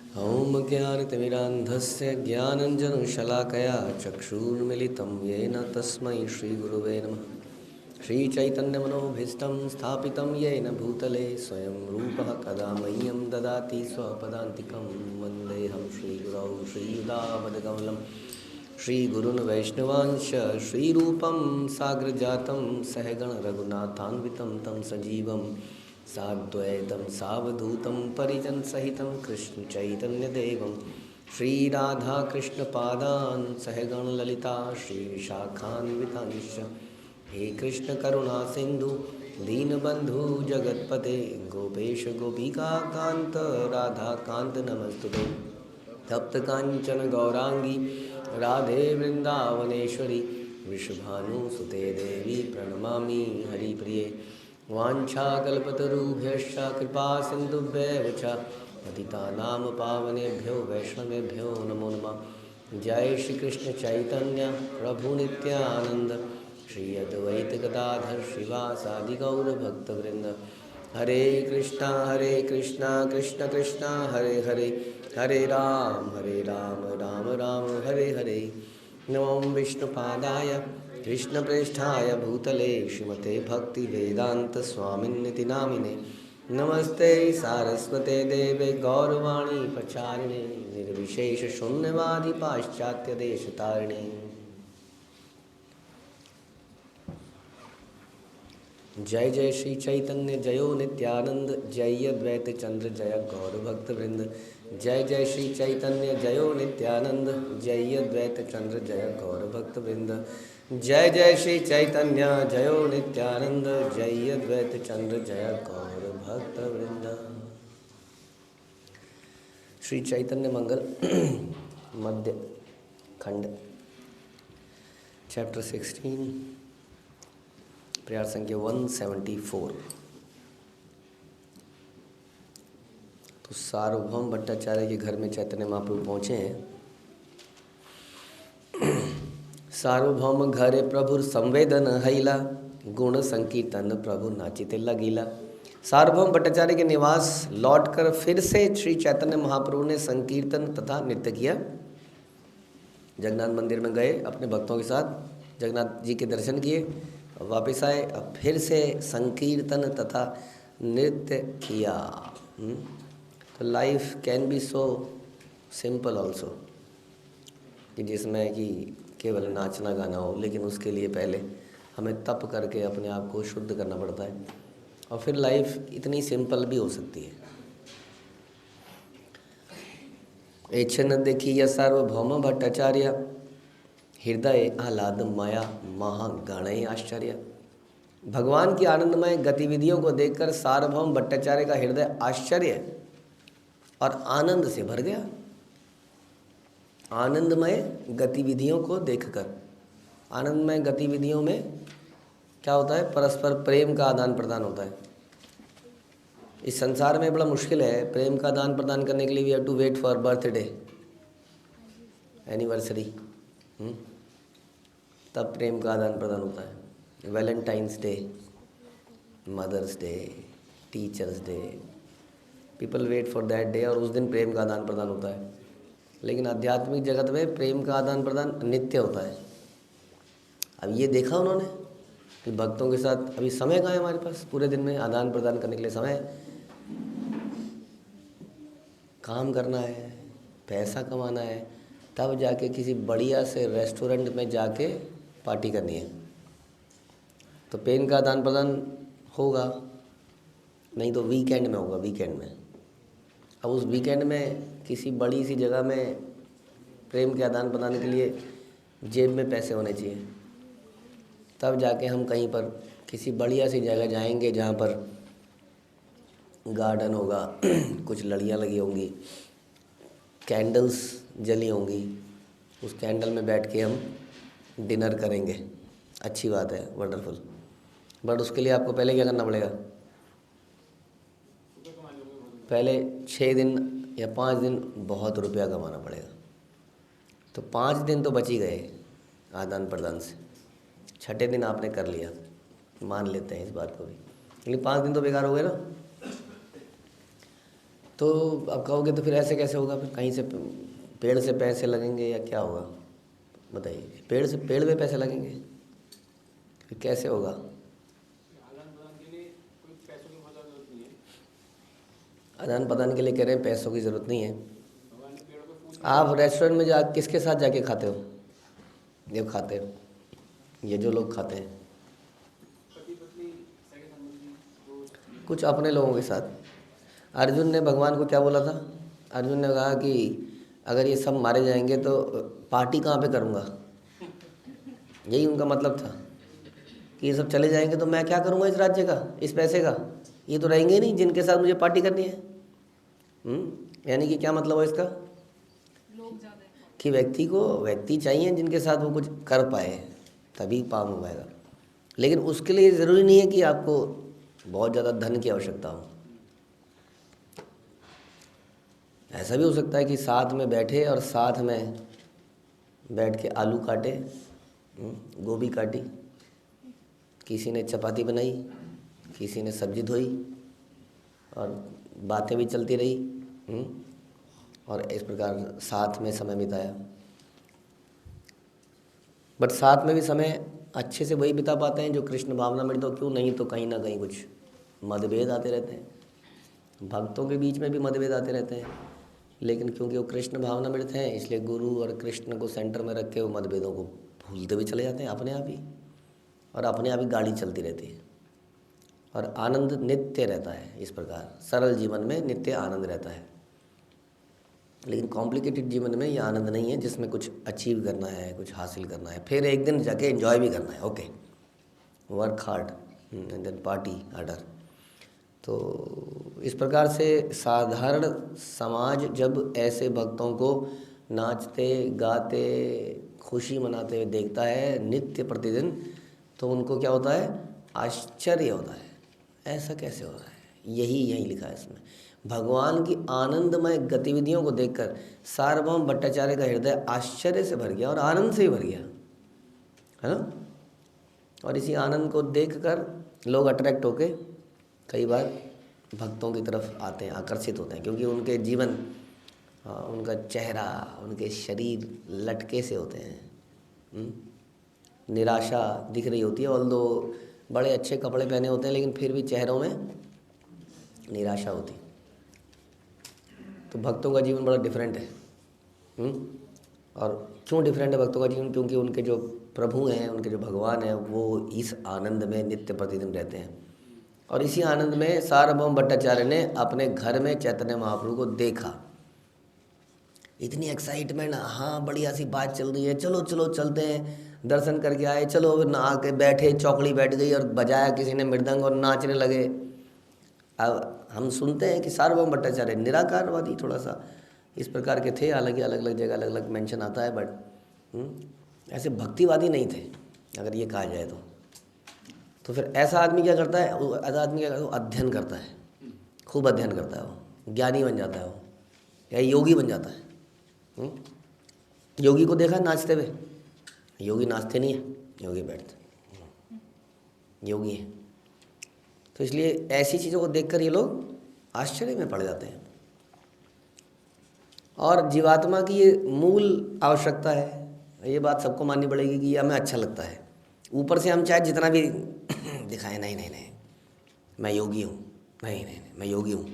ॐ ज्ञानतिमिरान्धस्य ज्ञानञ्जनशलाकया चक्षुर्मिलितं येन तस्मै श्रीगुरुवे नमः। श्रीचैतन्यमनोभीष्टं स्थापितं येन भूतले स्वयं रूपः कदा मह्यं ददाति स्वपदान्तिकं। वन्देऽहं श्रीगुरौ श्रीयुतापदकमलं श्रीगुरून् वैष्णवांश्च श्रीरूपं साग्रजातं सहगण रघुनाथान्वितं तं सजीवं साद्वैतं सावधूतं परिजनसहितं कृष्णचैतन्यदेवं श्रीराधाकृष्णपादान् सहगण ललिता श्रीविशाखान्वितांश्च। हे कृष्ण करुणा सिंधु दीनबंधु जगतपते गोपेश गोपिका कांत राधा कांत नमस्तुते। तप्त कांचन गौरांगी राधे वृंदावनेश्वरी वृषभानुसुते देवी प्रणमामि हरिप्रिये। वाञ्छाकल्पतरुभ्यश्च कृपा सिन्धुभ्येव च पतितानां पावनेभ्यो वैष्णवेभ्यो नमो नमः। जय श्री कृष्ण चैतन्य प्रभु नित्यानंद श्री अद्वैत गदाधर श्रीवासादि गौर भक्तवृंद। हरे कृष्णा कृष्ण कृष्णा हरे हरे, हरे राम राम राम हरे हरे। नमो विष्णुपादाय कृष्णप्रेष्ठाय भूतले श्रीमते भक्ति वेदांत स्वामिन्निति नामिने। नमस्ते सारस्वते देवे गौरवाणी प्रचारिणे निर्विशेष शून्यवादी पाश्चात्य देशतारिणे। जय जय श्री चैतन्य जयो नित्यानंद जय अद्वैत चंद्र जय गौर भक्त वृंद। जय जय श्री चैतन्य जयो नित्यानंद जय अद्वैत चंद्र जय गौर भक्त वृंद। जय जय श्री चैतन्य जयो नित्यानंद जय अद्वैत चंद्र जय गौर भक्त वृंद। श्री चैतन्य मंगल मध्य खंड चैप्टर 16 प्रयार संख्या 174। तो सार्वभौम भट्टाचार्य के घर में चैतन्य महाप्रभु पहुँचे हैं। सार्वभौम घरे प्रभु संवेदन हैला गुण संकीर्तन प्रभु नाचिते लगीला। सार्वभौम भट्टाचार्य के निवास लौटकर फिर से श्री चैतन्य महाप्रभु ने संकीर्तन तथा नृत्य किया। जगन्नाथ मंदिर में गए, अपने भक्तों के साथ जगन्नाथ जी के दर्शन किए, वापस आए, अब फिर से संकीर्तन तथा नृत्य किया। तो life can be so simple also, कि जिसमें कि केवल नाचना गाना हो, लेकिन उसके लिए पहले हमें तप करके अपने आप को शुद्ध करना पड़ता है, और फिर लाइफ इतनी सिंपल भी हो सकती है। एछन देखिए सार्वभौम भट्टाचार्य हृदय आह्लाद माया महागणय आश्चर्य। भगवान की आनंदमय गतिविधियों को देखकर सार्वभौम भट्टाचार्य का हृदय आश्चर्य और आनंद से भर गया। आनंदमय गतिविधियों को देखकर, आनंदमय गतिविधियों में क्या होता है? परस्पर प्रेम का आदान प्रदान होता है। इस संसार में बड़ा मुश्किल है प्रेम का आदान प्रदान करने के लिए। We have to wait for birthday, anniversary, तब प्रेम का आदान प्रदान होता है। Valentine's day, Mother's day, Teachers' day, people wait for that day, और उस दिन प्रेम का आदान प्रदान होता है। लेकिन आध्यात्मिक जगत में प्रेम का आदान प्रदान नित्य होता है। अब ये देखा उन्होंने कि भक्तों के साथ अभी समय कहाँ है हमारे पास? पूरे दिन में आदान प्रदान करने के लिए समय, काम करना है, पैसा कमाना है, तब जाके किसी बढ़िया से रेस्टोरेंट में जाके पार्टी करनी है, तो प्रेम का आदान प्रदान होगा। नहीं तो वीकेंड में होगा, वीकेंड में। अब उस वीकेंड में किसी बड़ी सी जगह में प्रेम के आदान प्रदान के लिए जेब में पैसे होने चाहिए, तब जाके हम कहीं पर किसी बढ़िया सी जगह जाएंगे जहाँ पर गार्डन होगा, कुछ लड़ियाँ लगी होंगी, कैंडल्स जली होंगी, उस कैंडल में बैठ के हम डिनर करेंगे। अच्छी बात है, वंडरफुल। बट उसके लिए आपको पहले क्या करना पड़ेगा? पहले 6 दिन या 5 दिन बहुत रुपया कमाना पड़ेगा। तो 5 दिन तो बच ही गए आदान प्रदान से। 6ठे दिन आपने कर लिया, मान लेते हैं इस बात को भी, लेकिन 5 दिन तो बेकार हो गए ना। तो अब कहोगे तो फिर ऐसे कैसे होगा, फिर कहीं से पेड़ से पैसे लगेंगे या क्या होगा बताइए? पेड़ में पैसे लगेंगे, फिर कैसे होगा? आदान प्रदान के लिए कह रहे हैं, पैसों की ज़रूरत नहीं है। आप रेस्टोरेंट में जा किसके साथ जाके खाते हो जब खाते हो? ये जो लोग खाते हैं कुछ अपने लोगों के साथ। अर्जुन ने भगवान को क्या बोला था? अर्जुन ने कहा कि अगर ये सब मारे जाएंगे तो पार्टी कहाँ पे करूँगा। यही उनका मतलब था कि ये सब चले जाएंगे तो मैं क्या करूँगा इस राज्य का, इस पैसे का। ये तो रहेंगे नहीं जिनके साथ मुझे पार्टी करनी है। यानी कि क्या मतलब है इसका? कि व्यक्ति चाहिए जिनके साथ वो कुछ कर पाए, तभी काम हो पाएगा। लेकिन उसके लिए ज़रूरी नहीं है कि आपको बहुत ज़्यादा धन की आवश्यकता हो। ऐसा भी हो सकता है कि साथ में बैठे और साथ में बैठ के आलू काटे, गोभी काटी, किसी ने चपाती बनाई, किसी ने सब्जी धोई और बातें भी चलती रही, और इस प्रकार साथ में समय बिताया। बट साथ में भी समय अच्छे से वही बिता पाते हैं जो कृष्ण भावना में, तो क्यों नहीं तो कहीं ना कहीं कुछ मतभेद आते रहते हैं। भक्तों के बीच में भी मतभेद आते रहते हैं, लेकिन क्योंकि वो कृष्ण भावना में हैं इसलिए गुरु और कृष्ण को सेंटर में रख के वो मतभेदों को भूलते भी चले जाते हैं अपने आप ही, और अपने आप ही गाड़ी चलती रहती है और आनंद नित्य रहता है। इस प्रकार सरल जीवन में नित्य आनंद रहता है। लेकिन कॉम्प्लिकेटेड जीवन में ये आनंद नहीं है, जिसमें कुछ अचीव करना है, कुछ हासिल करना है, फिर एक दिन जाके एंजॉय भी करना है। Okay, work hard and then party harder. तो इस प्रकार से साधारण समाज जब ऐसे भक्तों को नाचते गाते खुशी मनाते हुए देखता है नित्य प्रतिदिन, तो उनको क्या होता है? आश्चर्य होता है, ऐसा कैसे हो रहा है। यही लिखा है इसमें। भगवान की आनंदमय गतिविधियों को देखकर सार्वभौम भट्टाचार्य का हृदय आश्चर्य से भर गया और आनंद से ही भर गया, है ना। और इसी आनंद को देखकर लोग अट्रैक्ट होके कई बार भक्तों की तरफ आते हैं, आकर्षित होते हैं, क्योंकि उनके जीवन, उनका चेहरा, उनके शरीर लटके से होते हैं। निराशा दिख रही होती है, ऑल्दो बड़े अच्छे कपड़े पहने होते हैं, लेकिन फिर भी चेहरों में निराशा होती है। तो भक्तों का जीवन बड़ा डिफरेंट है। और क्यों डिफरेंट है भक्तों का जीवन? क्योंकि उनके जो प्रभु हैं, उनके जो भगवान हैं, वो इस आनंद में नित्य प्रतिदिन रहते हैं। और इसी आनंद में सार्वभौम भट्टाचार्य ने अपने घर में चैतन्य महाप्रभु को देखा। इतनी एक्साइटमेंट, हाँ बढ़िया सी बात चल रही है, चलो चलो चलते हैं, दर्शन करके आए, चलो नहा के बैठे, चौकड़ी बैठ गई और बजाया किसी ने मृदंग और नाचने लगे। अब हम सुनते हैं कि सार्वभौम भट्टाचार्य निराकारवादी थोड़ा सा इस प्रकार के थे, हालांकि अलग अलग जगह अलग अलग मेंशन आता है, बट ऐसे भक्तिवादी नहीं थे अगर ये कहा जाए तो फिर ऐसा आदमी क्या करता है? ऐसा आदमी क्या करता है? वो अध्ययन करता है, खूब अध्ययन करता है, वो ज्ञानी बन जाता है, वो या योगी बन जाता है। योगी को देखा नाचते हुए? योगी नाचते नहीं है, योगी बैठते, योगी है। तो इसलिए ऐसी चीज़ों को देखकर ये लोग आश्चर्य में पड़ जाते हैं। और जीवात्मा की ये मूल आवश्यकता है, ये बात सबको माननी पड़ेगी कि ये हमें अच्छा लगता है। ऊपर से हम चाहे जितना भी दिखाएं, नहीं नहीं नहीं मैं योगी हूँ, नहीं नहीं नहीं मैं योगी हूँ,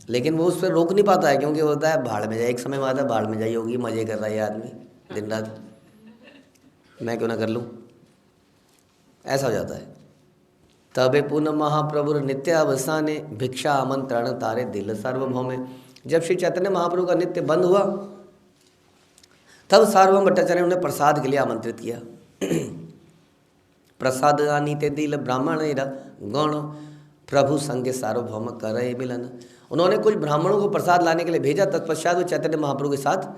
लेकिन वो उस पर रोक नहीं पाता है, क्योंकि होता है भाड़ में जाए। एक समय में आता है भाड़ में जाए, योगी मज़े कर रहा है ये आदमी दिन रात, मैं क्यों ना कर लूँ, ऐसा हो जाता है। तबे पुनः महाप्रभु नित्य अवसाने भिक्षा आमंत्रण तारे दिल सार्वभौम। जब श्री चैतन्य महाप्रभु का नित्य बंद हुआ, तब सार्वभौम भट्टाचार्य ने उन्हें प्रसाद के लिए आमंत्रित किया। प्रसाद आनीते दिल ब्राह्मण गण प्रभु संग सार्वभौम करे मिलन। उन्होंने कुछ ब्राह्मणों को प्रसाद लाने के लिए भेजा, तत्पश्चात वो चैतन्य महाप्रभु के साथ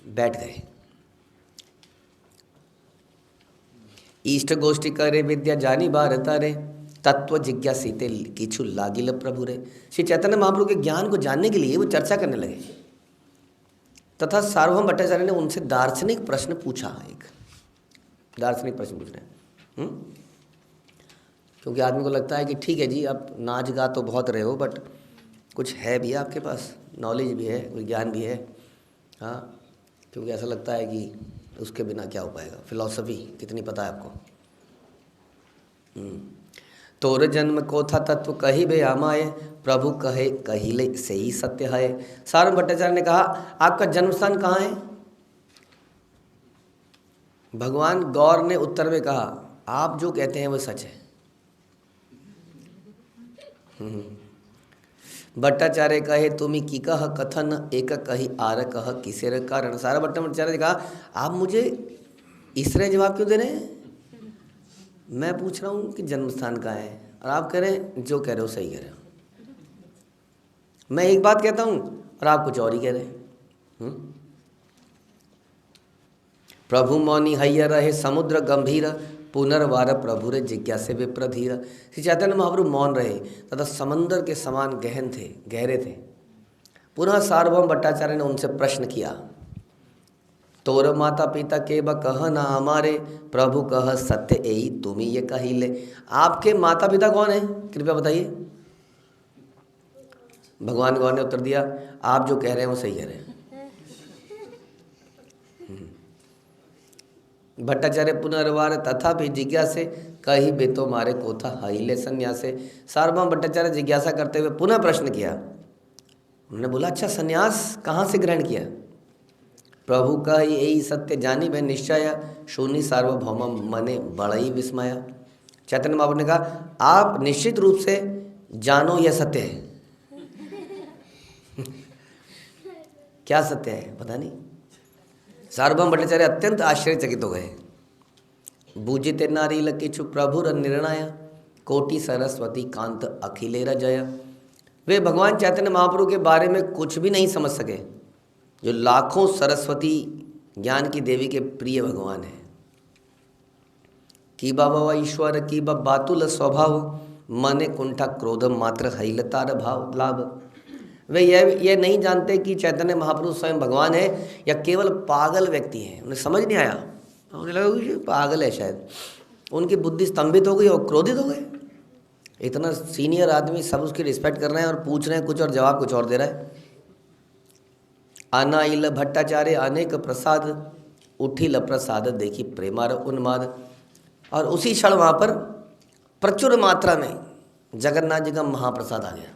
बैठ गए। इष्ट गोष्ठी करे विद्या जानी बार तारे तत्व जिज्ञासीते किछु लागिल प्रभु रे। श्री चैतन्य महाप्रभु के ज्ञान को जानने के लिए वो चर्चा करने लगे, तथा सार्वभौम भट्टाचार्य ने उनसे दार्शनिक प्रश्न पूछा। एक दार्शनिक प्रश्न पूछ रहे हैं, क्योंकि आदमी को लगता है कि ठीक है जी, आप नाच गा तो बहुत रहे हो, बट कुछ है भी आपके पास, नॉलेज भी है, कोई ज्ञान भी है? हाँ, क्योंकि ऐसा लगता है कि उसके बिना क्या हो पाएगा। फिलॉसफी कितनी पता है आपको? तोर जन्म को था तत्व कही बे आमाए, प्रभु कहे कहिले से ही सत्य है। सारंग भट्टाचार्य ने कहा, आपका जन्म स्थान कहाँ है? भगवान गौर ने उत्तर में कहा, आप जो कहते हैं वो सच है। भट्टाचार्य कहे, तुम्हें की कह कथन एक कही आर कह किसेर कारण। सारा भट्टाचार्य ने कहा, आप मुझे इस तरह जवाब क्यों दे रहे हैं? मैं पूछ रहा हूँ कि जन्म स्थान कहाँ है, और आप कह रहे हैं जो कह रहे हो सही कह रहे हो। मैं एक बात कहता हूँ और आप कुछ और ही कह रहे हैं। प्रभु मौनी हैया रहे समुद्र गंभीर, पुनर्वार प्रभु रे जिज्ञासे विप्रधीर। श्री चैतन्य महाप्रभु मौन रहे तथा समंदर के समान गहन थे, गहरे थे। पुनः सार्वभौम भट्टाचार्य ने उनसे प्रश्न किया, तोर माता पिता के ब कह ना हमारे, प्रभु कह सत्य यही तुम ये कहिले। आपके माता पिता कौन है, कृपया बताइए। भगवान गौर ने उत्तर दिया, आप जो कह रहे हैं वो सही कह रहे हैं। भट्टाचार्य पुनर्वार तथा भी जिज्ञासे कही बे तो मारे को था हिले संन्यासे। सार्वभौम भट्टाचार्य जिज्ञासा करते हुए पुनः प्रश्न किया। उन्होंने बोला, अच्छा संन्यास कहाँ से ग्रहण किया? प्रभु का यही सत्य जानी मैं निश्चय, शून्य सार्वभौम मने बड़ई विस्मया। चैतन्य महाप्रभु ने कहा, आप निश्चित रूप से जानो यह सत्य है। क्या सत्य है पता नहीं। सार्वभौम भट्टाचार्य अत्यंत आश्चर्यचकित हो गए। बूझिते नारी लकिछु प्रभुर निर्णय, कोटि सरस्वती कांत अखिलेर जय। वे भगवान चैतन्य महाप्रभु के बारे में कुछ भी नहीं समझ सके, जो लाखों सरस्वती ज्ञान की देवी के प्रिय भगवान है। की बाबा ईश्वर की बातुल स्वभाव, मने कुंठा क्रोध मात्र हैलतार भाव लाभ। वे ये नहीं जानते कि चैतन्य महाप्रभु स्वयं भगवान है या केवल पागल व्यक्ति हैं। उन्हें समझ नहीं आया, उन्हें लगा कि पागल है शायद। उनकी बुद्धि स्तंभित हो गई और क्रोधित हो गए। इतना सीनियर आदमी, सब उसकी रिस्पेक्ट कर रहे हैं और पूछ रहे हैं कुछ और जवाब कुछ और दे रहा है। अनाइल भट्टाचार्य अनेक प्रसाद, उठिल प्रसाद देखी प्रेमार उन्माद। और उसी क्षण वहाँ पर प्रचुर मात्रा में जगन्नाथ जी का महाप्रसाद आ गया,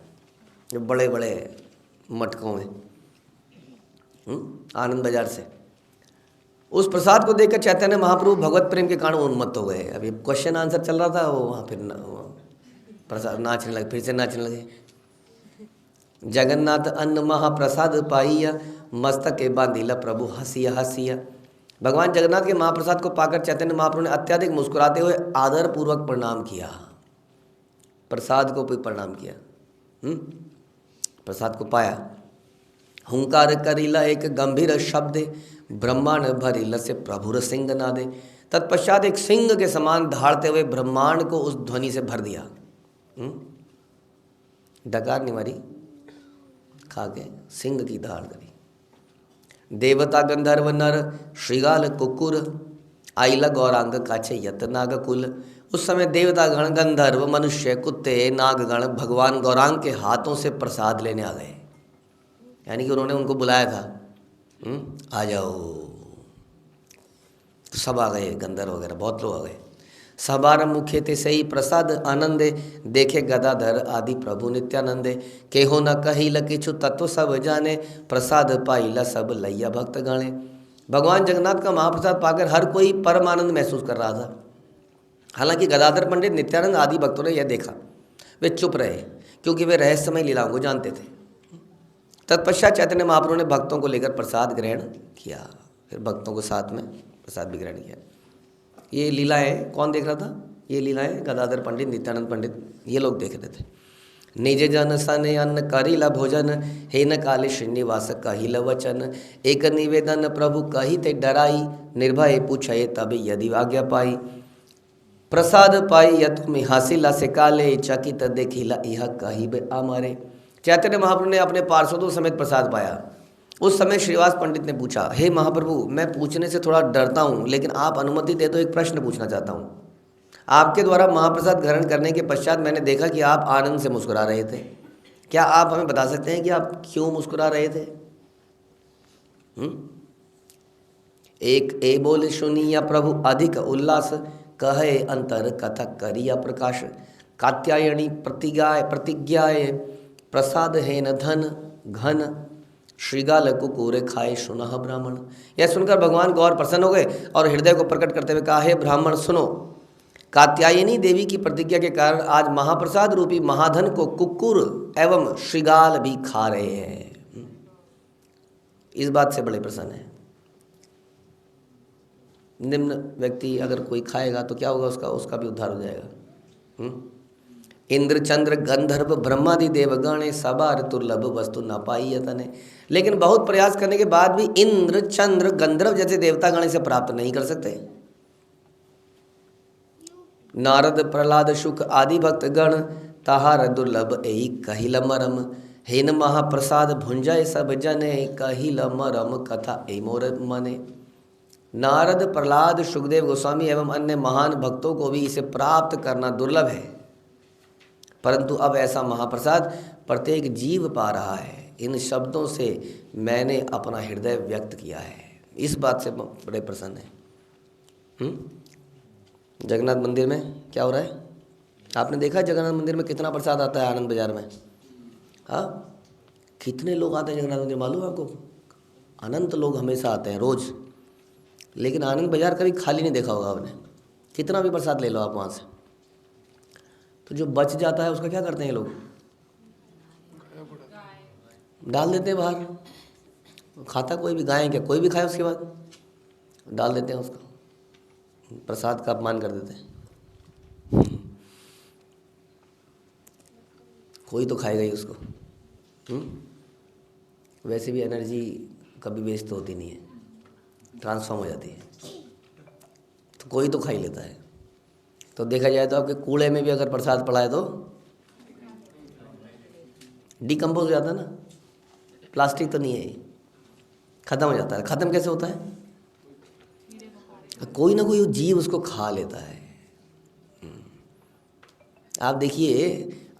जो बड़े बड़े मटकों में आनंद बाजार से। उस प्रसाद को देखकर चैतन्य महाप्रभु भगवत प्रेम के कारण उन्मत्त हो गए। अभी क्वेश्चन आंसर चल रहा था, वो वहाँ फिर प्रसाद नाचने लगे, फिर से नाचने लगे। जगन्नाथ अन्न महाप्रसाद पाइया, मस्तक के बांधिला प्रभु हंसिया हंसिया। भगवान जगन्नाथ के महाप्रसाद को पाकर चैतन्य महाप्रभु ने अत्यधिक मुस्कुराते हुए आदर पूर्वक प्रणाम किया। प्रसाद को भी प्रणाम किया। प्रसाद को पाया। हुंकार करीला एक गंभीर शब्द, ब्रह्मांड भरिल से प्रभुर सिंह नादे। तत्पश्चात एक सिंह के समान धाड़ते हुए ब्रह्मांड को उस ध्वनि से भर दिया। डकार नहीं मारी, खा के सिंह की धाड़ करी। देवता गंधर्व नर श्रीगाल कुकुर, आइला गौरांग काछे यत नाग कुल। उस समय देवता गण, गंधर्व, मनुष्य, कुत्ते, नागगण भगवान गौरांग के हाथों से प्रसाद लेने आ गए। यानी कि उन्होंने उनको बुलाया था, आ जाओ। तो सब आ गए, गंधर्व वगैरह बहुत लोग आ गए। सबार मुखे ते सही प्रसाद आनंदे, देखे गदाधर आदि प्रभु नित्यानंदे। केहो न कहिल किछु तत्व सब जाने, प्रसाद पाइला सब लैया भक्त गणे। भगवान जगन्नाथ का महाप्रसाद पाकर हर कोई परम आनंद महसूस कर रहा था। हालांकि गदाधर पंडित, नित्यानंद आदि भक्तों ने यह देखा, वे चुप रहे क्योंकि वे रहस्यमय लीलाओं को जानते थे। तत्पश्चात चैतन्य महाप्रभु ने भक्तों को लेकर प्रसाद ग्रहण किया, फिर भक्तों को साथ में प्रसाद भी ग्रहण किया। ये लीलाएं कौन देख रहा था? ये लीलाएं गदाधर पंडित, नित्यानंद पंडित, ये लोग देख रहे थे। निज जन सन अन्न करिला भोजन, हे न काले श्रीनिवास कहिल वचन। एक निवेदन प्रभु कही ते डराई, निर्भय पूछे तब यदि आज्ञा पाई। प्रसाद पाई यत में हासिला से काले, चकित देखिला यह कहिबे अमरे। चैतन्य महाप्रभु ने अपने पार्षदों समेत प्रसाद पाया। उस समय श्रीवास पंडित ने पूछा, हे महाप्रभु, मैं पूछने से थोड़ा डरता हूँ, लेकिन आप अनुमति दे तो एक प्रश्न पूछना चाहता हूँ। आपके द्वारा महाप्रसाद ग्रहण करने के पश्चात मैंने देखा कि आप आनंद से मुस्कुरा रहे थे। क्या आप हमें बता सकते हैं कि आप क्यों मुस्कुरा रहे थे? एक ए बोले सुनिया प्रभु अधिक उल्लास, कहे अंतर कथक करिया प्रकाश। कात्यायनी प्रतिज्ञाए प्रसाद है न धन घन, श्रीगाल कुकुर खाए सुनह ब्राह्मण। यह सुनकर भगवान गौर प्रसन्न हो गए और हृदय को प्रकट करते हुए कहा, हे ब्राह्मण सुनो, कात्यायनी देवी की प्रतिज्ञा के कारण आज महाप्रसाद रूपी महाधन को कुकुर एवं श्रीगाल भी खा रहे हैं। इस बात से बड़े प्रसन्न है। निम्न व्यक्ति अगर कोई खाएगा तो क्या होगा? उसका भी उद्धार हो जाएगा। इंद्र चंद्र गंधर्व ब्रह्मादि देवगणे सबार दुर्लभ वस्तु न पाई तने। लेकिन बहुत प्रयास करने के बाद भी इंद्र चंद्र गंधर्व जैसे देवतागण इसे प्राप्त नहीं कर सकते। नारद प्रहलाद शुक आदि भक्त गण तहार दुर्लभ एहि कहिल मरम। हेन महाप्रसाद भुंजय सब जने कहिल मरम कथा ए मोर मने। नारद प्रहलाद सुखदेव गोस्वामी एवं अन्य महान भक्तों को भी इसे प्राप्त करना दुर्लभ है, परंतु अब ऐसा महाप्रसाद प्रत्येक जीव पा रहा है। इन शब्दों से मैंने अपना हृदय व्यक्त किया है। इस बात से बड़े प्रसन्न है। जगन्नाथ मंदिर में क्या हो रहा है? आपने देखा जगन्नाथ मंदिर में कितना प्रसाद आता है? आनंद बाजार में हाँ, कितने लोग आते हैं जगन्नाथ मंदिर, मालूम है आपको? अनंत लोग हमेशा आते हैं रोज़। लेकिन आनंद बाजार कभी खाली नहीं देखा होगा आपने। कितना भी प्रसाद ले लो आप वहाँ से, तो जो बच जाता है उसका क्या करते हैं लोग? डाल देते हैं बाहर। खाता कोई भी, गाय क्या कोई भी खाए, उसके बाद डाल देते हैं उसका। प्रसाद का अपमान कर देते हैं। कोई तो खाएगा ही उसको। वैसे भी एनर्जी कभी वेस्ट तो होती नहीं है, ट्रांसफॉर्म हो जाती है, तो कोई तो खा ही लेता है। तो देखा जाए तो आपके कूड़े में भी अगर प्रसाद पड़ा है तो डिकम्पोज हो जाता है ना। प्लास्टिक तो नहीं है, ख़त्म हो जाता है। ख़त्म कैसे होता है? कोई ना कोई जीव उसको खा लेता है। आप देखिए,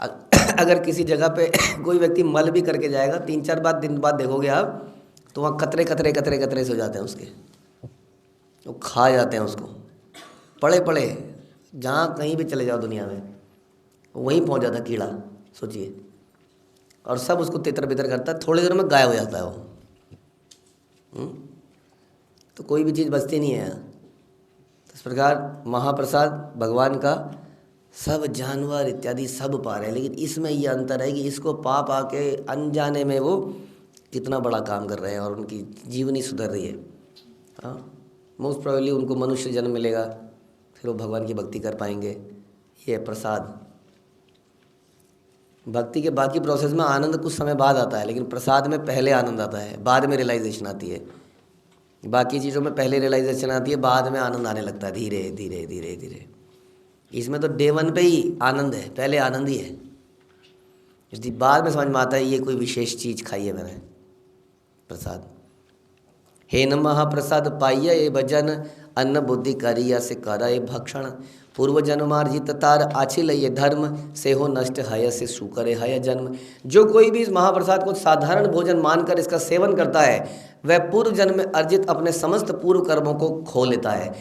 अगर किसी जगह पे कोई व्यक्ति मल भी करके जाएगा, 3-4 दिन बाद देखोगे आप, तो वहाँ कतरे कतरे कतरे कतरे से हो जाते हैं उसके, वो खा जाते हैं उसको। पड़े पड़े जहाँ कहीं भी चले जाओ दुनिया में, वहीं पहुँच जाता है कीड़ा, सोचिए। और सब उसको तितर बितर करता है, थोड़ी देर में गायब हो जाता है वो। तो कोई भी चीज़ बचती नहीं है। तो इस प्रकार महाप्रसाद भगवान का सब जानवर इत्यादि सब पा रहे हैं, लेकिन इसमें यह अंतर है कि इसको पा पा के अनजाने में वो कितना बड़ा काम कर रहे हैं और उनकी जीवनी सुधर रही है। हाँ, मोस्ट प्रोबेबली उनको मनुष्य जन्म मिलेगा, फिर वो भगवान की भक्ति कर पाएंगे। ये प्रसाद भक्ति के बाकी प्रोसेस में आनंद कुछ समय बाद आता है, लेकिन प्रसाद में पहले आनंद आता है, बाद में रियलाइजेशन आती है। बाकी चीज़ों में पहले रियलाइजेशन आती है, बाद में आनंद आने लगता है धीरे धीरे धीरे धीरे। इसमें तो डे 1 पे ही आनंद है, पहले आनंद ही है। इसलिए बाद में समझ में आता है ये कोई विशेष चीज़ खाई है मैंने, प्रसाद। हे न महाप्रसाद पाइय ये भजन, अन्न बुद्धि करिया से करय भक्षण। पूर्व जन्मार्जित तार आछिल ये धर्म, से हो नष्ट हय से सुकरे हय जन्म। जो कोई भी इस महाप्रसाद को साधारण भोजन मानकर इसका सेवन करता है, वह पूर्व जन्म में अर्जित अपने समस्त पूर्व कर्मों को खो लेता है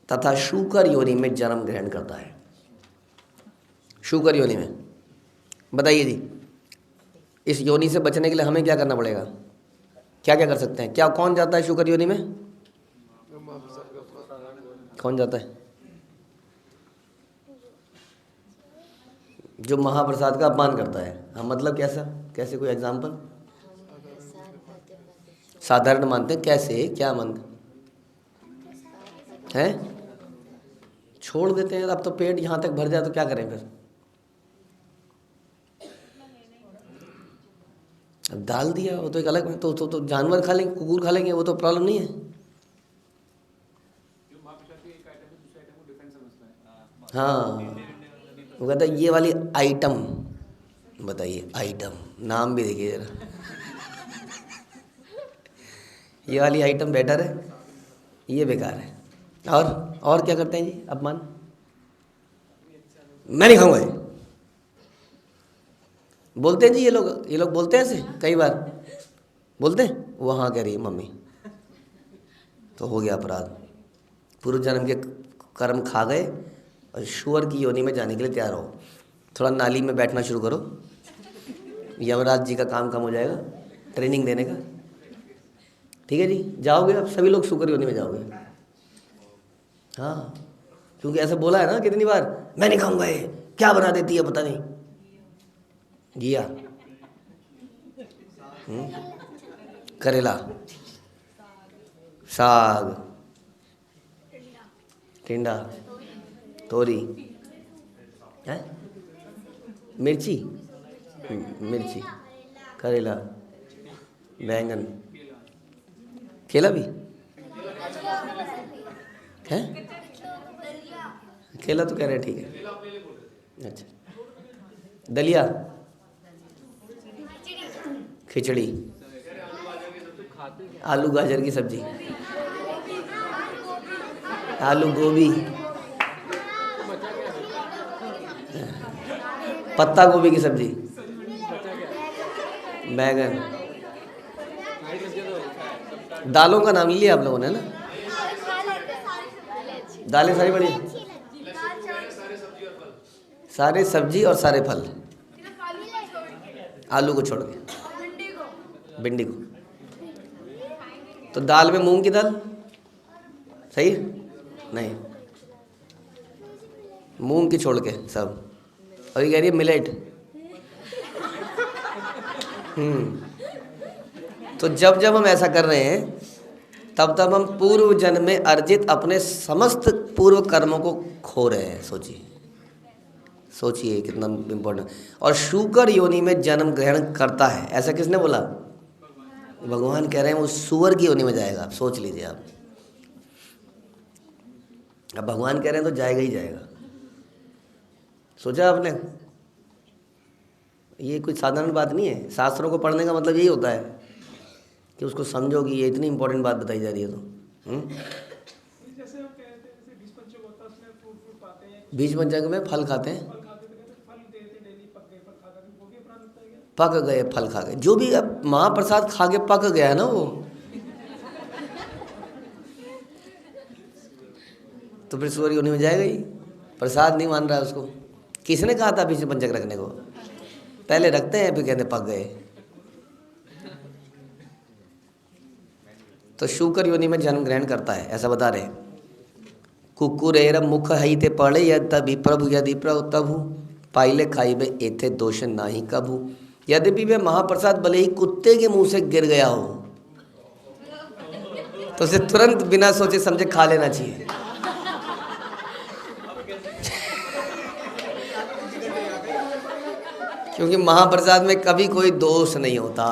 तथा शूकर योनि में जन्म ग्रहण करता है। शूकर योनि में, बताइए जी, इस योनि से बचने के लिए हमें क्या करना पड़ेगा? क्या क्या कर सकते हैं? क्या कौन जाता है शूकर योनि में? कौन जाता है? जो महाप्रसाद का अपमान करता है। हाँ, मतलब कैसा? कैसे, कोई एग्जाम्पल? साधारण मानते हैं, कैसे, क्या मानते हैं? छोड़ देते हैं। अब तो पेट यहाँ तक भर जाए तो क्या करें फिर? अब डाल दिया, वो तो एक अलग, तो जानवर खा लेंगे, कुकुर खा लेंगे, वो तो प्रॉब्लम नहीं है। हाँ, वो कहता है ये वाली आइटम बताइए, आइटम नाम भी देखिए जरा। ये वाली आइटम बेटर है, ये बेकार है। और क्या करते हैं जी? अपमान, मैं नहीं खाऊंगा। बोलते हैं जी ये लोग बोलते हैं ऐसे कई बार बोलते हैं। वो हाँ कह रही है मम्मी, तो हो गया अपराध। पूर्व जन्म के कर्म खा गए और शुअर की योनि में जाने के लिए तैयार हो। थोड़ा नाली में बैठना शुरू करो, यमराज जी का काम कम हो जाएगा ट्रेनिंग देने का। ठीक है जी, जाओगे अब सभी लोग शुकर योनि में जाओगे। हाँ, क्योंकि ऐसा बोला है ना कितनी बार, मैं नहीं खाऊंगा ये, क्या बना देती है पता नहीं। घिया, करेला, साग, टिंडा, तोरी है, मिर्ची, मिर्ची, करेला, बैंगन, केला भी है। केला तो कह रहे हैं ठीक है। अच्छा, दलिया, खिचड़ी, आलू गाजर की सब्जी, आलू गोभी, पत्ता गोभी की सब्जी, बैगन। दालों का नाम लिया आप लोगों ने ना? दालें सारी बढ़िया, सारे सब्जी और सारे फल, आलू को छोड़ के, भिंडी को। तो दाल में मूंग की दाल सही है? नहीं, मूंग की छोड़ के सब। और ये कह रही है मिलेट। तो जब जब हम ऐसा कर रहे हैं तब तब हम पूर्व जन्म में अर्जित अपने समस्त पूर्व कर्मों को खो रहे हैं। सोचिए सोचिए कितना इम्पोर्टेंट। और शुकर योनि में जन्म ग्रहण करता है, ऐसा किसने बोला? भगवान कह रहे हैं वो सुअर की योनि में जाएगा। आप सोच लीजिए आप, अब भगवान कह रहे हैं तो जाएगा ही जाएगा। सोचा आपने? ये कोई साधारण बात नहीं है। शास्त्रों को पढ़ने का मतलब यही होता है कि उसको समझो कि ये इतनी इंपॉर्टेंट बात बताई जा रही है। तो जैसे हम कहते हैं जैसे बीज पंचक होता है, उसमें फ्रूट पाते हैं, बीज पंचक में फल खाते हैं, फल देते डेली, पक गए फल खा कर वो भी अपराध होता है क्या? पक गए फल खा गए, जो भी अब महाप्रसाद खा के पक गया है ना वो, तो फिर सूर्य योनि में जाएगा ही। प्रसाद नहीं मान रहा है उसको। किसने कहा था बीज पंचक रखने को? पहले रखते हैं फिर कहते पक गए। तो शुकर योनि में जन्म ग्रहण करता है, ऐसा बता रहे। कुकुरेर मुख हईते पड़े यदि प्रभु यदि प्रभु पाइले खाइबे एथे दोष नाही कभू। यद्यपि वे महाप्रसाद भले ही कुत्ते के मुंह से गिर गया हो तो उसे तुरंत बिना सोचे समझे खा लेना चाहिए। क्योंकि महाप्रसाद में कभी कोई दोष नहीं होता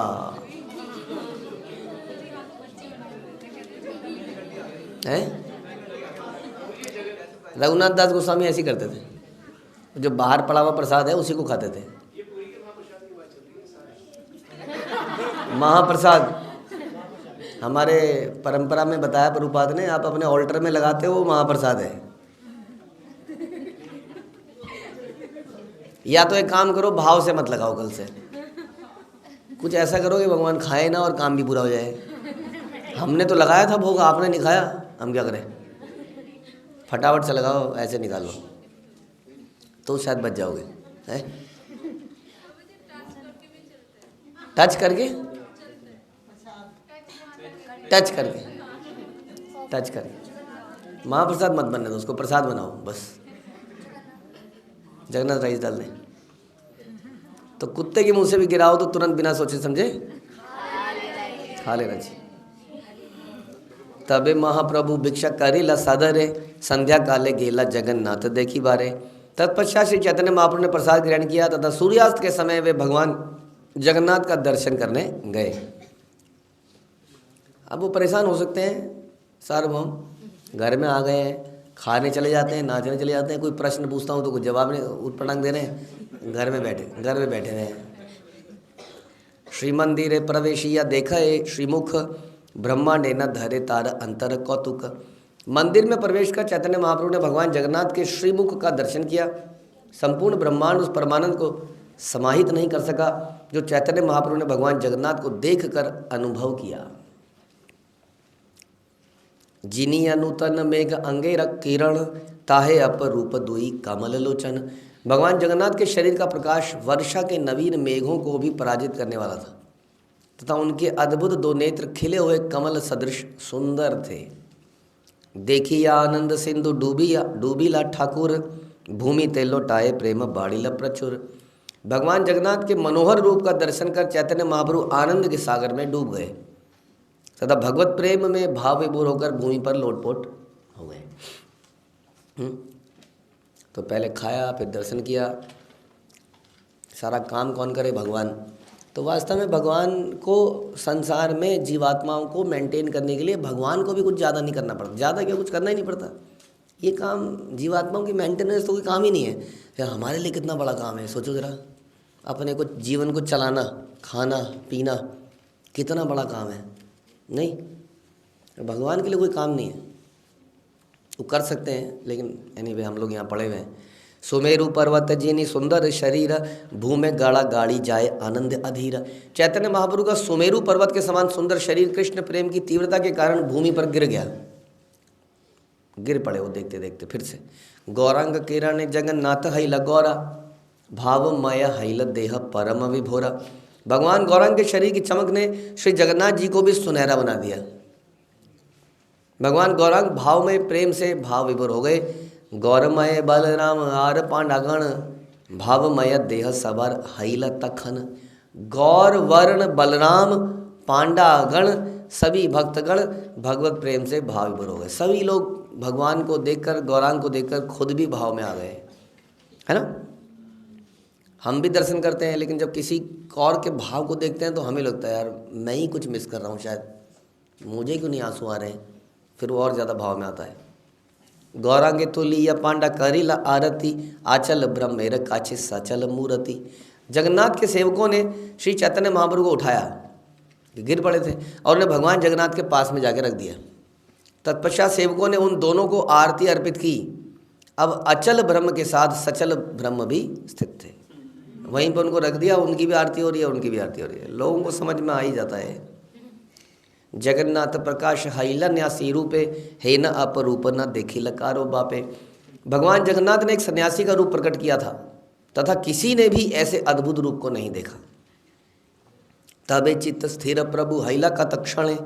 है। रघुनाथ दास गोस्वामी ऐसे करते थे, जो बाहर पड़ा हुआ प्रसाद है उसी को खाते थे। महाप्रसाद हमारे परंपरा में बताया प्रभुपाद ने, आप अपने ऑल्टर में लगाते हो वो महाप्रसाद है। या तो एक काम करो, भाव से मत लगाओ, कल से कुछ ऐसा करो कि भगवान खाए ना और काम भी पूरा हो जाए। हमने तो लगाया था भोग, आपने नहीं खाया, हम क्या करें? फटाफट से लगाओ, ऐसे निकालो तो शायद बच जाओगे। है टच करके, टच करके, टच करके। महाप्रसाद मत बनने दो उसको, प्रसाद बनाओ बस। जगन्नाथ राइस डाल दें तो कुत्ते के मुंह से भी गिराओ तो तुरंत बिना सोचे समझे खा लेना चाहिए। तबे महाप्रभु भिक्षा करेला सादरे संध्या काले गेला जगन्नाथ देखी बारे। तत्पश्चात श्री चैतन्य महाप्रभु ने प्रसाद ग्रहण किया तथा सूर्यास्त के समय वे भगवान जगन्नाथ का दर्शन करने गए। अब वो परेशान हो सकते हैं, सार्वभौम घर में आ गए हैं, खाने चले जाते हैं, नाचने चले जाते हैं, कोई प्रश्न पूछता हूँ तो कुछ जवाब नहीं, उटपटांग दे रहे हैं, घर में बैठे हुए हैं। श्री मंदिर प्रवेशिया देखा है श्रीमुख ब्रह्मांडे न धरे तार अंतर कौतुक। मंदिर में प्रवेश कर चैतन्य महाप्रभु ने भगवान जगन्नाथ के श्रीमुख का दर्शन किया। संपूर्ण ब्रह्मांड उस परमानंद को समाहित नहीं कर सका जो चैतन्य महाप्रभु ने भगवान जगन्नाथ को देखकर अनुभव किया। जिनी अनूतन मेघ अंगे रख किरण ताहे अपरूप दुई कमल लोचन। भगवान जगन्नाथ के शरीर का प्रकाश वर्षा के नवीन मेघों को भी पराजित करने वाला था तथा उनके अद्भुत दो नेत्र खिले हुए कमल सदृश सुंदर थे। देखिया आनंद सिंधु डूबीला ठाकुर भूमि ते लौटाए प्रेम बाड़ीला प्रचुर। भगवान जगन्नाथ के मनोहर रूप का दर्शन कर चैतन्य महाप्रभु आनंद के सागर में डूब गए तथा भगवत प्रेम में भाव विभोर होकर भूमि पर लोटपोट हो गए। तो पहले खाया, फिर दर्शन किया, सारा काम कौन करे? भगवान। तो वास्तव में भगवान को संसार में जीवात्माओं को मेंटेन करने के लिए भगवान को भी कुछ ज़्यादा नहीं करना पड़ता। ज़्यादा क्या, कुछ करना ही नहीं पड़ता। ये काम जीवात्माओं की मेंटेनेंस तो कोई काम ही नहीं है। यार हमारे लिए कितना बड़ा काम है, सोचो ज़रा। अपने को जीवन को चलाना, खाना पीना, कितना बड़ा काम है। नहीं, भगवान के लिए कोई काम नहीं है। वो कर सकते हैं, लेकिन एनीवे हम लोग यहाँ पड़े हुए हैं। सुमेरु पर्वत जिनी सुंदर शरीर भूमि गाड़ा गाड़ी जाए आनंद अधीर। चैतन्य महाप्रभु का सुमेरु पर्वत के समान सुंदर शरीर कृष्ण प्रेम की तीव्रता के कारण भूमि पर गिर गया, गिर पड़े वो देखते देखते। फिर से गौरांग किरण जगन्नाथ हैला गौरा भावमय हैल देह परम विभोरा। भगवान गौरांग के शरीर की चमक ने श्री जगन्नाथ जी को भी सुनहरा बना दिया। भगवान गौरांग भाव में प्रेम से भाव विभोर हो गए। गौरमय बलराम आर पांडागण भावमय देह सबर हैल तखन। गौर वर्ण बलराम पांडागण सभी भक्तगण भगवत प्रेम से भाव विभोर हो गए। सभी लोग भगवान को देखकर, गौरांग को देखकर खुद भी भाव में आ गए, है ना। हम भी दर्शन करते हैं, लेकिन जब किसी और के भाव को देखते हैं तो हमें लगता है यार मैं ही कुछ मिस कर रहा हूँ, शायद मुझे क्यों नहीं आंसू आ रहे हैं। फिर वो और ज़्यादा भाव में आता है। गौरांगे तुली या पांडा करीला आरती आचल ब्रह्मेर काछे सचल मूर्ति। जगन्नाथ के सेवकों ने श्री चैतन्य महाप्रभु को उठाया, गिर पड़े थे, और उन्हें भगवान जगन्नाथ के पास में जाके रख दिया। तत्पश्चात सेवकों ने उन दोनों को आरती अर्पित की। अब अचल ब्रह्म के साथ सचल ब्रह्म भी स्थित थे, वहीं पर उनको रख दिया। उनकी भी आरती हो रही है, उनकी भी आरती हो रही है। लोगों को समझ में आ ही जाता है। जगन्नाथ प्रकाश हैला न्यासी रूपे हे न अपरूप न देखिल कारो बापे। भगवान जगन्नाथ ने एक सन्यासी का रूप प्रकट किया था तथा किसी ने भी ऐसे अद्भुत रूप को नहीं देखा। तबे चित्त स्थिर प्रभु हैला का तक्षणे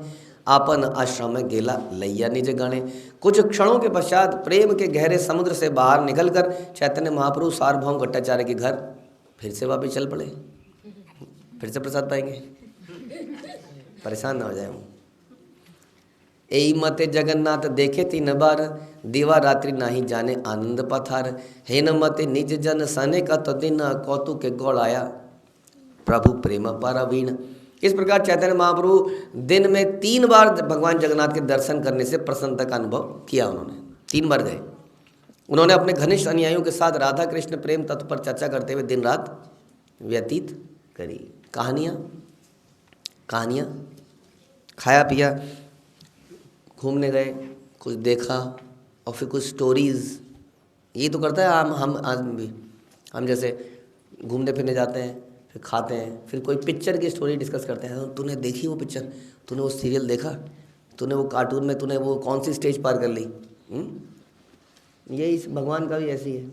आपन आश्रम में गेला लैया निज गणे। कुछ क्षणों के पश्चात प्रेम के गहरे समुद्र से बाहर निकलकर चैतन्य महाप्रभु सार्वभौम भट्टाचार्य के घर फिर से वापस चल पड़े। फिर से प्रसाद पाएंगे, परेशान ना हो जाए। एई मते जगन्नाथ देखे 3 बार दीवा रात्रि नाही जाने आनंद पथार। हे न मते निज जन सने का तो दिन कौतुक के गौड़ आया प्रभु प्रेम परवीण। इस प्रकार चैतन्य महाप्रभु दिन में 3 बार भगवान जगन्नाथ के दर्शन करने से प्रसन्नता का अनुभव किया। उन्होंने 3 बार गए। उन्होंने अपने घनिष्ठ अनुयायियों के साथ राधा कृष्ण प्रेम तत्व पर चर्चा करते हुए दिन रात व्यतीत करी। कहानियाँ, खाया पिया, घूमने गए, कुछ देखा, और फिर कुछ स्टोरीज़। ये तो करता है हम भी। हम जैसे घूमने फिरने जाते हैं, फिर खाते हैं, फिर कोई पिक्चर की स्टोरी डिस्कस करते हैं। तूने देखी वो पिक्चर, तूने वो सीरियल देखा, तूने वो कार्टून में तूने वो कौन सी स्टेज पार कर ली। यही भगवान का भी ऐसी है,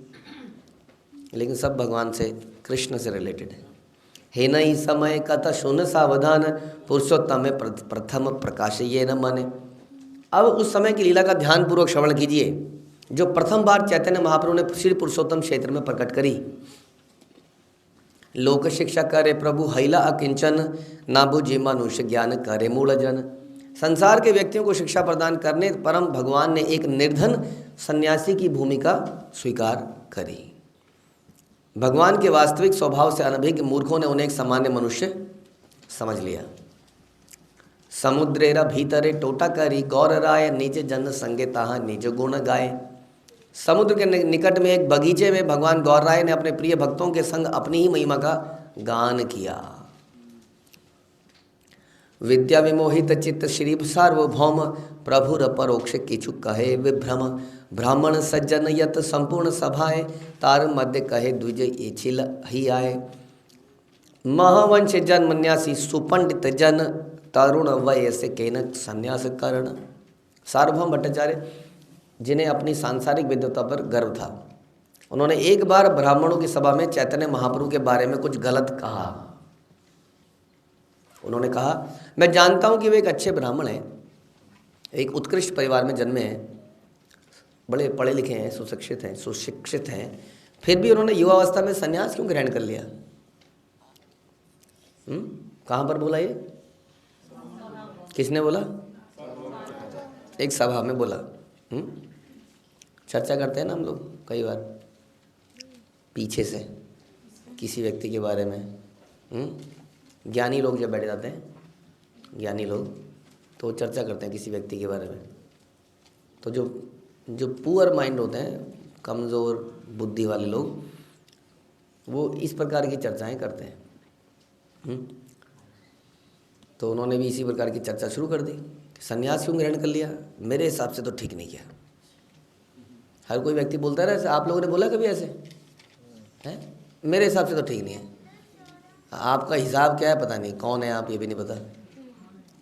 लेकिन सब भगवान से, कृष्ण से रिलेटेड है। हे नई समय कथा सुन सावधान पुरुषोत्तम में प्रथम प्रकाश ये न माने। अब उस समय की लीला का ध्यानपूर्वक श्रवण कीजिए जो प्रथम बार चैतन्य महाप्रभु ने श्री पुरुषोत्तम क्षेत्र में प्रकट करी। लोक शिक्षा करे प्रभु हैला अकिंचन ना बुझे मनुष्य ज्ञान करे मूल जन। संसार के व्यक्तियों को शिक्षा प्रदान करने परम भगवान ने एक निर्धन सन्यासी की भूमिका स्वीकार करी। भगवान के वास्तविक स्वभाव से अनभिज्ञ मूर्खों ने उन्हें एक सामान्य मनुष्य समझ लिया। समुद्रेरा भीतरे टोटा करी गौर राय निज जन संगे ताहा निज गुण गाए। समुद्र के निकट में एक बगीचे में भगवान गौर राय ने अपने प्रिय भक्तों के संग अपनी ही महिमा का गान किया। विद्या विमोहित चित्त श्री सार्वभौम प्रभुर परोक्ष किछु कहे विभ्रम। ब्राह्मण सज्जन यत संपूर्ण सभाए तार मध्य कहे द्विज एछिल ही आए। महावंश जन मन्यासी सुपंडित जन तरुण वय से केन संन्यास करण। सार्वभौम भट्टाचार्य जिन्हें अपनी सांसारिक विद्वता पर गर्व था, उन्होंने एक बार ब्राह्मणों की सभा में चैतन्य महाप्रभु के बारे में कुछ गलत कहा। उन्होंने कहा, मैं जानता हूं कि वे एक अच्छे ब्राह्मण हैं, एक उत्कृष्ट परिवार में जन्मे हैं, बड़े पढ़े लिखे हैं, सुशिक्षित हैं, फिर भी उन्होंने युवावस्था में संन्यास क्यों ग्रहण कर लिया? कहाँ पर बोला ये? किसने बोला? एक सभा में बोला। चर्चा करते हैं ना हम लोग कई बार पीछे से किसी व्यक्ति के बारे में। ज्ञानी लोग जब बैठ जाते हैं, ज्ञानी लोग, तो चर्चा करते हैं किसी व्यक्ति के बारे में। तो जो पुअर माइंड होते हैं, कमज़ोर बुद्धि वाले लोग, वो इस प्रकार की चर्चाएं करते हैं। तो उन्होंने भी इसी प्रकार की चर्चा शुरू कर दी। संन्यास क्यों ग्रहण कर लिया? मेरे हिसाब से तो ठीक नहीं किया। हर कोई व्यक्ति बोलता है, आप लोगों ने बोला कभी ऐसे है? मेरे हिसाब से तो ठीक नहीं है। आपका हिसाब क्या है पता नहीं, कौन है आप ये भी नहीं पता,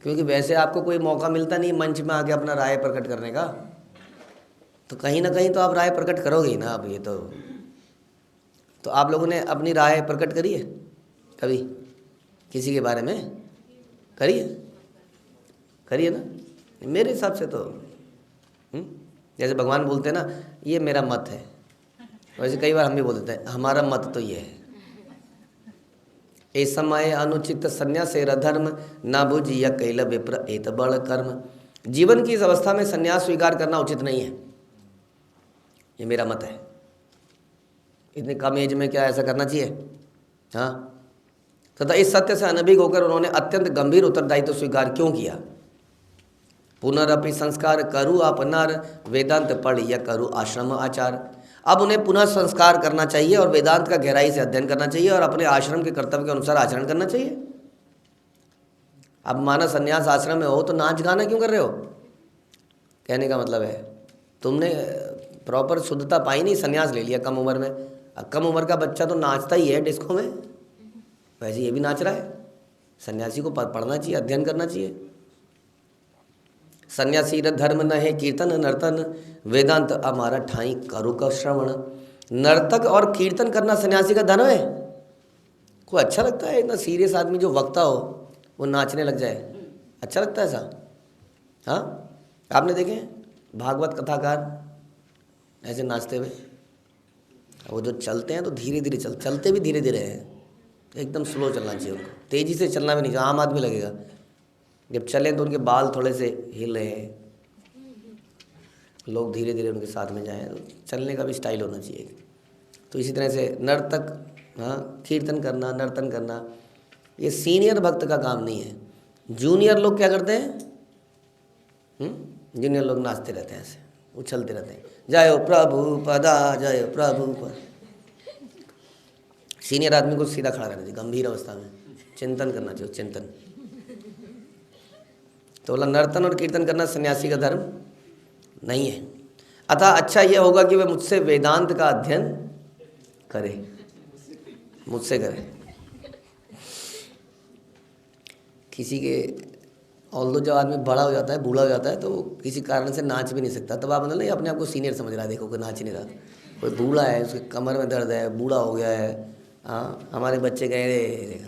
क्योंकि वैसे आपको कोई मौका मिलता नहीं मंच में आके अपना राय प्रकट करने का। तो कहीं ना कहीं तो आप राय प्रकट करोगे ही ना। अब ये तो आप लोगों ने अपनी राय प्रकट करी है कभी किसी के बारे में? करिए ना। मेरे हिसाब से तो जैसे भगवान बोलते हैं ना, ये मेरा मत है, वैसे कई बार हम भी बोल देते हैं हमारा मत तो ये है। ए समय अनुचित संन्यासेर धर्म न बुझिया कैल विप्र एत बड़ कर्म। जीवन की इस अवस्था में संन्यास स्वीकार करना उचित नहीं है, ये मेरा मत है। इतनी कम एज में क्या ऐसा करना चाहिए? हाँ, तथा इस सत्य से अनभिज्ञ होकर उन्होंने अत्यंत गंभीर उत्तरदायित्व स्वीकार क्यों किया? पुनरअपि संस्कार करूँ अपनार वेदांत पढ़ या करूँ आश्रम आचार। अब उन्हें पुनः संस्कार करना चाहिए और वेदांत का गहराई से अध्ययन करना चाहिए और अपने आश्रम के कर्तव्य के अनुसार आचरण करना चाहिए। अब माना संन्यास आश्रम में हो तो नाच गाना क्यों कर रहे हो? कहने का मतलब है तुमने प्रॉपर शुद्धता पाई नहीं, संन्यास ले लिया कम उम्र में। अब कम उम्र का बच्चा तो नाचता ही है डिस्को में, वैसे ये भी नाच रहा है। सन्यासी को पढ़ना चाहिए, अध्ययन करना चाहिए। सन्यासी धर्म न है कीर्तन नर्तन, वेदांत हमारा ठाई करू का श्रवण। नर्तक और कीर्तन करना सन्यासी का धर्म है? कोई अच्छा लगता है इतना सीरियस आदमी जो वक्ता हो वो नाचने लग जाए? अच्छा लगता है ऐसा? हाँ, आपने देखे भागवत कथाकार ऐसे नाचते हुए? वो जो चलते हैं तो धीरे धीरे चलते भी धीरे धीरे हैं, एकदम स्लो चलना चाहिए उनको, तेज़ी से चलना भी नहीं चाहिए। आम आदमी लगेगा जब चलें तो उनके बाल थोड़े से हिल रहे हैं, लोग धीरे धीरे उनके साथ में जाएं, तो चलने का भी स्टाइल होना चाहिए। तो इसी तरह से नर्तक, हाँ, कीर्तन करना, नर्तन करना, ये सीनियर भक्त का काम नहीं है। जूनियर लोग क्या करते हैं? जूनियर लोग नाचते रहते हैं, ऐसे उछलते रहते हैं, जय प्रभु पदा, जय प्रभु पद। सीनियर आदमी को सीधा खड़ा रहना चाहिए, गंभीर अवस्था में चिंतन करना चाहिए, चिंतन। तो बोला नर्तन और कीर्तन करना सन्यासी का धर्म नहीं है। अतः अच्छा यह होगा कि वह मुझसे वेदांत का अध्ययन करे, मुझसे करे। किसी के ऑल्दो जब आदमी बड़ा हो जाता है, बूढ़ा हो जाता है, तो वो किसी कारण से नाच भी नहीं सकता, तब आप मतलब नहीं अपने आप को सीनियर समझ रहा है, देखो कोई नाच ही नहीं रहा। कोई बूढ़ा है, उसके कमर में दर्द है, बूढ़ा हो गया है, हाँ, हमारे बच्चे गए,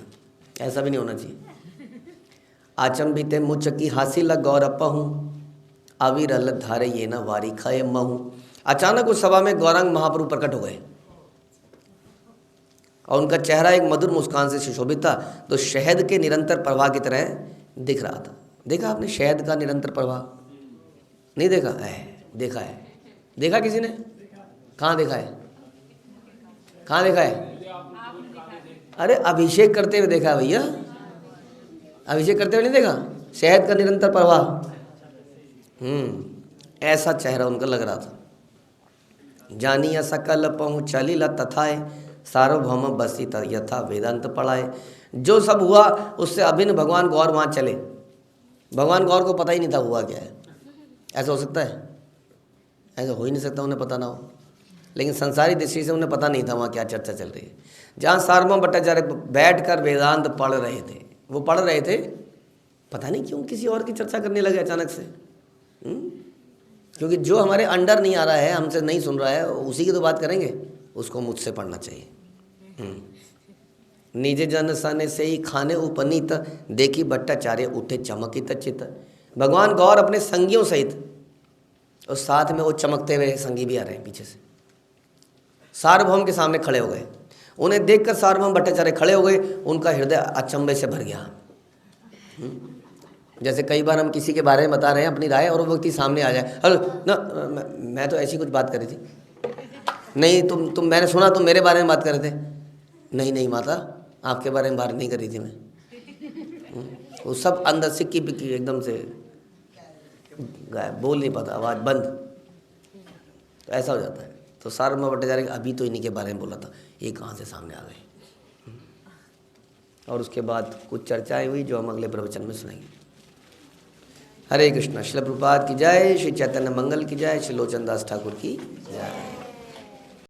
ऐसा भी नहीं होना चाहिए। आचंबिते मुच की हासिल गौरप्पा हूँ, अविरल धारे ये न वारी खाए महू। अचानक उस सभा में गौरांग महाप्रभु प्रकट हो गए और उनका चेहरा एक मधुर मुस्कान से सुशोभित था, तो शहद के निरंतर प्रवाह की तरह दिख रहा था। देखा आपने शहद का निरंतर प्रवाह? नहीं देखा है? देखा है? देखा किसी ने? कहाँ देखा है? कहाँ देखा है? अरे अभिषेक करते हुए देखा है भैया, अभिषेक करते हुए नहीं देखा? शहद का निरंतर प्रवाह, ऐसा चेहरा उनका लग रहा था। जानिया सकल पहुँचलीला तथाए, सार्वभौम बसी यथा वेदांत पढ़ाए। जो सब हुआ उससे अभिन्न भगवान गौर वहाँ चले। भगवान गौर को पता ही नहीं था हुआ क्या है। ऐसा हो सकता है? ऐसा हो ही नहीं सकता, उन्हें पता ना हो। लेकिन संसारी दृष्टि से उन्हें पता नहीं था वहाँ क्या चर्चा चल रही है। जहाँ सार्वभौम भट्टाचार्य बैठकर वेदांत पढ़ रहे थे, वो पढ़ रहे थे, पता नहीं क्यों किसी और की चर्चा करने लगे अचानक से। क्योंकि जो हमारे अंडर नहीं आ रहा है, हमसे नहीं सुन रहा है, उसी की तो बात करेंगे, उसको मुझसे पढ़ना चाहिए। निज जन सन से ही खाने उपनीत, देखी भट्टाचार्य उठे चमकित चित। भगवान गौर अपने संगियों सहित, और साथ में वो चमकते हुए संगी भी आ रहे हैं पीछे से, सार्वभौम के सामने खड़े हो गए। उन्हें देखकर सार्वभौम भट्टाचार्य खड़े हो गए, उनका हृदय अचंभे से भर गया। जैसे कई बार हम किसी के बारे में बता रहे हैं अपनी राय, और वो व्यक्ति सामने आ जाए, हेलो ना, मैं तो ऐसी कुछ बात करी थी, नहीं तुम मैंने सुना तुम मेरे बारे में बात कर रहे थे, नहीं माता आपके बारे में बात नहीं करी थी मैं। वो सब अंदर सिक्की बिक्की एकदम से गायब, बोल नहीं पाता, आवाज़ बंद, तो ऐसा हो जाता है। तो सार्वभौम भट्टाचार्य अभी तो इन्हीं के बारे में बोला था, ये कहाँ से सामने आ गए। और उसके बाद कुछ चर्चाएं हुई जो हम अगले प्रवचन में सुनेंगे। हरे कृष्णा। श्रील प्रभुपाद की जय, श्री चैतन्य मंगल की जय, श्री लोचन दास ठाकुर की जय।